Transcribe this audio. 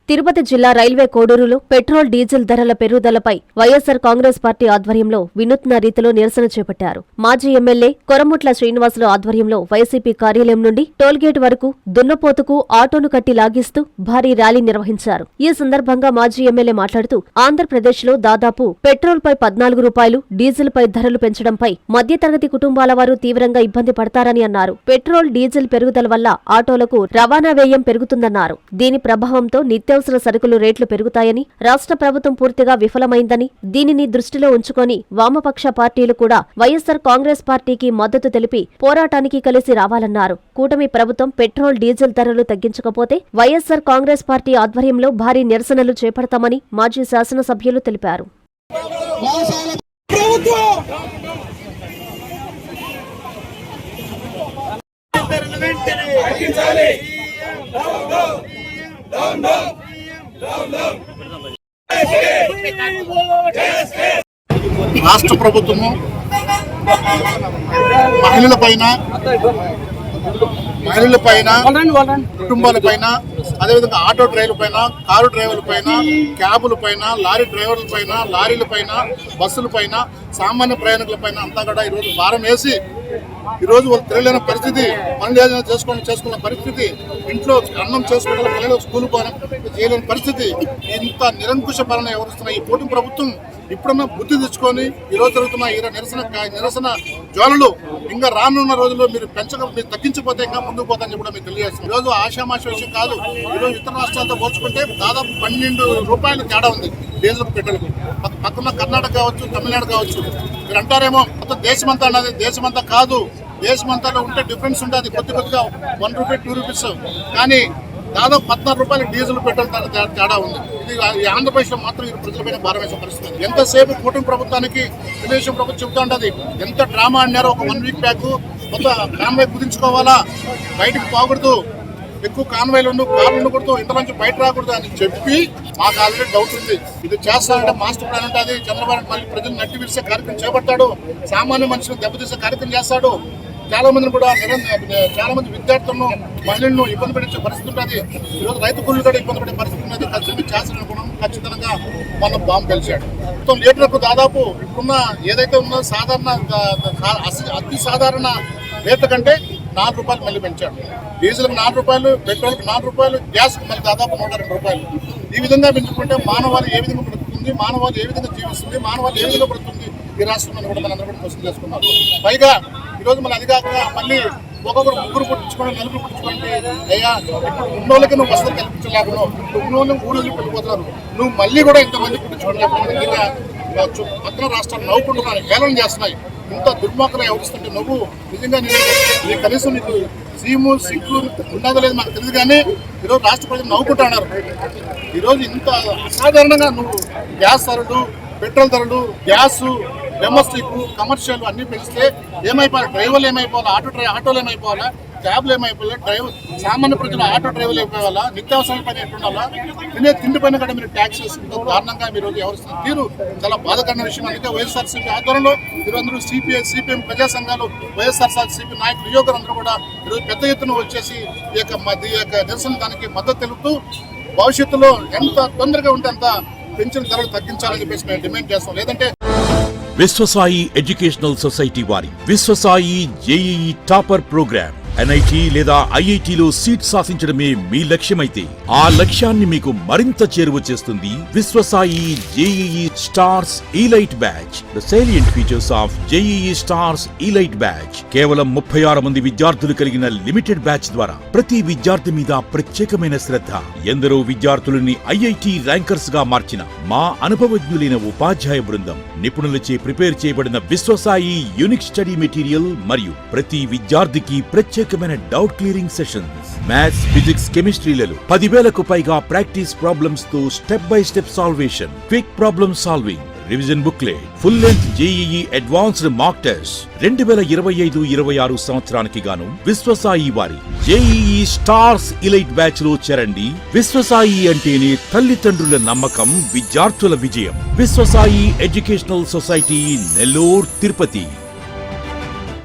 తిరుపతి జిల్లా railway కోడూరులో petrol diesel ధరల పెరుగుదలపై వైఎస్సార్ కాంగ్రెస్ పార్టీ ఆధ్వర్యంలో వినూత్న రీతిలో నిరసన చేపట్టారు. మాజీ ఎమ్మెల్యే కొరముట్ల శ్రీనివాసులు ఆధ్వర్యంలో వైసీపీ కార్యాలయం నుండి టోల్గేట్ వరకు దున్నపోతుకు ఆటోను కట్టి లాగిస్తూ భారీ ర్యాలీ నిర్వహించారు. ఈ సందర్భంగా మాజీ ఎమ్మెల్యే మాట్లాడుతూ ఆంధ్రప్రదేశ్లో దాదాపు పెట్రోల్పై 14 రూపాయలు, డీజిల్పై ధరలు పెంచడంపై మధ్యతరగతి కుటుంబాల వారు తీవ్రంగా ఇబ్బంది పడతారని అన్నారు. పెట్రోల్, డీజిల్ పెరుగుదల వల్ల ఆటోలకు రవాణా వ్యయం పెరుగుతుందన్నారు. దీని ప్రభావంతో నిత్యావసర సరుకులు రేట్లు పెరుగుతాయని, రాష్ట్ర ప్రభుత్వం పూర్తిగా విఫలమైందని, దీనిని దృష్టిలో ఉంచుకొని వామపక్ష పార్టీలు కూడా వైఎస్సార్ కాంగ్రెస్ పార్టీకి మద్దతు తెలిపి పోరాటానికి కలిసి రావాలన్నారు. కూటమి ప్రభుత్వం పెట్రోల్, డీజిల్ ధరలు తగ్గించకపోతే వైఎస్సార్ కాంగ్రెస్ పార్టీ ఆధ్వర్యంలో భారీ నిరసనలు చేపడతామని మాజీ శాసనసభ్యులు తెలిపారు. రాష్ట్ర ప్రభుత్వము మహిళలపైన కుటుంబాలపైన, అదేవిధంగా ఆటో డ్రైవర్లపైన, కారు డ్రైవర్లపైన, క్యాబులపైన, లారీ డ్రైవర్లపైన, లారీలపైన, బస్సులపైన, సామాన్య ప్రయాణికులపైన అంతా కూడా ఈరోజు భారం వేసి ఈరోజు వాళ్ళు తిరగలేని పరిస్థితి, పనులు ఏదైనా చేసుకున్న పరిస్థితి, ఇంట్లో అన్నం చేసుకోవడం, పిల్లలు స్కూల్ చేయలేని పరిస్థితి, ఇంత నిరంకుశ పాలన వ్యవహరిస్తున్న ఈ కూటమి ప్రభుత్వం ఇప్పుడన్నా బుద్ధి తెచ్చుకొని ఈరోజు జరుగుతున్న ఈ నిరసన జ్వాలలు ఇంకా రానున్న రోజుల్లో మీరు తగ్గించకపోతే ఇంకా ముందుకు పోతారని కూడా మీకు తెలియజేస్తుంది. ఈరోజు ఆషామాష విషయం కాదు. ఈరోజు ఇతర రాష్ట్రాలతో పోల్చుకుంటే దాదాపు 12 రూపాయలు తేడా ఉంది డీజిల్ పెట్రోల్కు. పక్కన కర్ణాటక కావచ్చు, తమిళనాడు కావచ్చు. మీరు అంటారేమో మొత్తం దేశమంతా అన్నది, దేశమంతా కాదు. దేశమంతా ఉంటే డిఫరెన్స్ ఉంటుంది, కొద్దిగా 1 రూపీ 2 రూపీస్. కానీ దాదాపు 14 రూపాయలు డీజిల్ పెట్రోల్ తేడా ఉంది. ఇది ఆంధ్రప్రదేశ్లో మాత్రం ఇది ప్రజలపైన భారం వేసే పరిస్థితి. ఎంతసేపు కూటమి ప్రభుత్వానికి తెలుగుదేశం ప్రభుత్వం చెబుతూ ఉంటుంది, ఎంత డ్రామా అన్నారు. ఒక 1 వీక్ బ్యాక్ కొత్త కాన్వాయ్ కుదించుకోవాలా, బయటకు పోకూడదు, ఎక్కువ కాన్వాయ్లు కార్లు ఉండకూడదు, ఇంత మంచి బయట రాకూడదు అని చెప్పి మాకు ఆల్రెడీ డౌట్ ఉంది. ఇది చేస్తానంటే మాస్టర్ ప్లాన్ ఉంటుంది. చంద్రబాబు మళ్ళీ ప్రజలు నట్టి విరిసే కార్యక్రమం చేపడతాడు, సామాన్య మనుషులు దెబ్బతీసే కార్యక్రమం చేస్తాడు. చాలా మందిని కూడా చాలా మంది విద్యార్థులను, మహిళలను ఇబ్బంది పెట్టే పరిస్థితి ఉంటుంది. ఈరోజు రైతు కూలీలు కూడా ఇబ్బంది పడే పరిస్థితి ఉన్నది. ఖచ్చితంగా చేస్తాననుకున్నాం. ఖచ్చితంగా మనం బాంబు కలిశాడు. మొత్తం లీటర్లకు దాదాపు ఇప్పుడున్న ఏదైతే ఉందో అతి సాధారణ రేట్ల కంటే 4 రూపాయలు మళ్ళీ పెంచాడు. డీజిల్కి 4 రూపాయలు, పెట్రోల్కి 4 రూపాయలు, గ్యాస్కి మళ్ళీ దాదాపు 102 రూపాయలు. ఈ విధంగా పెంచుకుంటే మానవాళి ఏ విధంగా బ్రతుకుతుంది, మానవాళి ఏ విధంగా జీవిస్తుంది, మానవాళి ఏ విధంగా బ్రతుకుతుంది ఈ రాష్ట్రంలో కూడా మనందరూ కూడా క్వశ్చన్ చేసుకున్నారు. పైగా ఈరోజు మన అది కాక మళ్ళీ ఒక్కొక్కరు 3 పుట్టించుకోండి, 4 పుట్టించుకోండి. అయ్యా, ఇప్పుడు ఉన్నోళ్ళకి నువ్వు వసతులు కల్పించలేకున్నావు, ఉన్నోళ్ళు ఊళ్ళకి వెళ్ళిపోతున్నారు, నువ్వు మళ్ళీ కూడా ఇంతమంది పుట్టించుకోండి. పక్కన రాష్ట్రాలు నవ్వుకుంటున్నారు, హేళన చేస్తున్నాయి. ఇంత దుర్మార్గంగా వ్యవహరిస్తుంటే నువ్వు నిజంగా నీ కనీసం నీకు సీము సిగ్గు ఉన్నదో లేదు మాకు తెలియదు. కానీ ఈరోజు రాష్ట్ర ప్రజలు నవ్వుకుంటా ఉన్నారు. ఈరోజు ఇంత అసాధారణంగా నువ్వు గ్యాస్ ధరలు, పెట్రోల్ ధరలు, గ్యాసు, డొమెస్టిక్, కమర్షియల్ అన్ని పెంచితే ఏమైపోవాలి? డ్రైవర్లు ఏమైపోవాలా, ఆటోలు ఏమైపోవాలా, క్యాబ్లు ఏమైపోవాలి, సామాన్య ప్రజలు ఆటో డ్రైవర్లు అయిపోవాలా, నిత్యావసరాల పైన ఎట్టుండాలా, తిండి పైన కూడా మీరు ట్యాక్సెస్ దారుణంగా మీరు వ్యవహరిస్తున్న తీరు చాలా బాధకరమైన విషయం. అందుకే వైఎస్ఆర్సీపీ ఆధ్వర్యంలో మీరందరూ సిపిఎం ప్రజా సంఘాలు, వైఎస్ఆర్సీపీ నాయకులు, యువకులందరూ కూడా ఈరోజు పెద్ద ఎత్తున వచ్చేసి ఈ యొక్క నిరసన దానికి మద్దతు తెలుపుతూ భవిష్యత్తులో ఎంత తొందరగా ఉంటే అంత పెన్షన్ ధరలు తగ్గించాలని చెప్పేసి మేము డిమాండ్ చేస్తాం. లేదంటే విశ్వసాయి ఎడ్యుకేషనల్ సొసైటీ వారి Vishwasai JEE topper program NIT లేదా IITలో సీట్ సాధించడమే మీ లక్ష్యమైతే ఆ లక్ష్యాన్ని మీకు మరింత చేరువ చేస్తుంది Viswasai JEE stars elite batch. The salient features of JEE stars elite batch. కేవలం 36 మంది విద్యార్థులు కలిగిన లిమిటెడ్ బ్యాచ్ ద్వారా ప్రతి విద్యార్థి మీద ప్రత్యేకమైన శ్రద్ధ, ఎందరో విద్యార్థులని IIT ర్యాంకర్స్ గా మార్చిన మా అనుభవజ్ఞులైన ఉపాధ్యాయ బృందం, నిపుణులచే ప్రిపేర్ చేయబడిన విశ్వసాయి యూనిక్ స్టడీ మెటీరియల్ మరియు ప్రతి విద్యార్థికి ప్రత్యేకమైన doubt clearing sessions, maths, physics, కెమిస్ట్రీలలో 10,000కు పైగా ప్రాక్టీస్ ప్రాబ్లమ్స్ తో step by step solution, quick problem solving, revision booklet, full length JEE advanced mock test. 2025-26 సంవత్సరానికి గాను విశ్వసాయి వారి జేఈఈ స్టార్స్ ఇలైట్ బ్యాచ్ లో చేరండి. విశ్వసాయి అంటేనే తల్లిదండ్రుల నమ్మకం, విద్యార్థుల విజయం. Viswasai educational society, Nellore, Tirupati.